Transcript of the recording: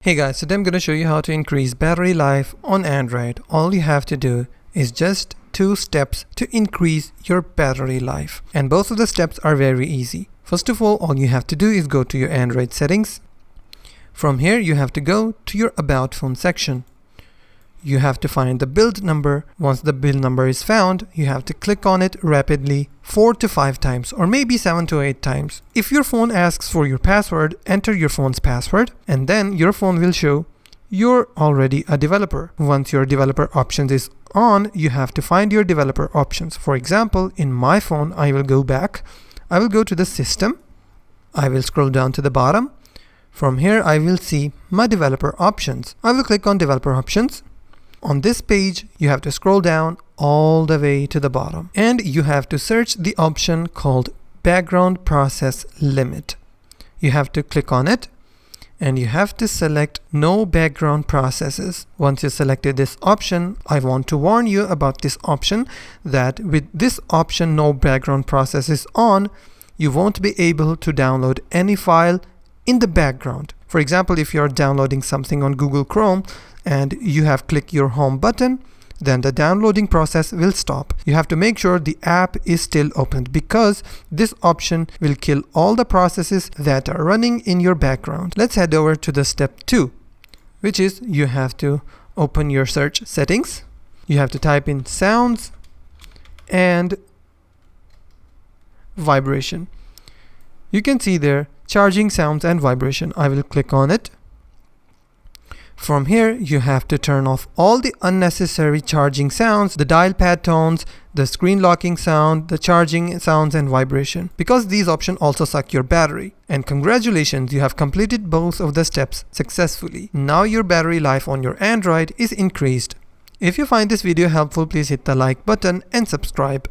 Hey guys, today I'm going to show you how to increase battery life on Android. All you have to do is just 2 steps to increase your battery life. And both of the steps are very easy. First of all you have to do is go to your Android settings. From here you have to go to your About Phone section. You have to find the build number. Once the build number is found, you have to click on it rapidly 4 to 5 times or maybe 7 to 8 times. If your phone asks for your password, enter your phone's password and then your phone will show you're already a developer. Once your developer options is on, you have to find your developer options. For example, in my phone, I will go back. I will go to the system. I will scroll down to the bottom. From here, I will see my developer options. I will click on developer options. On this page, you have to scroll down all the way to the bottom and you have to search the option called background process limit. You have to click on it and you have to select no background processes. Once you selected this option, I want to warn you about this option that with this option no background processes on, you won't be able to download any file in the background. For example, if you're downloading something on Google Chrome and you have clicked your home button, then the downloading process will stop. You have to make sure the app is still opened because this option will kill all the processes that are running in your background. Let's head over to the step 2, which is you have to open your search settings. You have to type in sounds and vibration. You can see there charging sounds and vibration. I will click on it. From here, you have to turn off all the unnecessary charging sounds, the dial pad tones, the screen locking sound, the charging sounds and vibration, because these options also suck your battery. And congratulations, you have completed both of the steps successfully. Now your battery life on your Android is increased. If you find this video helpful, please hit the like button and subscribe.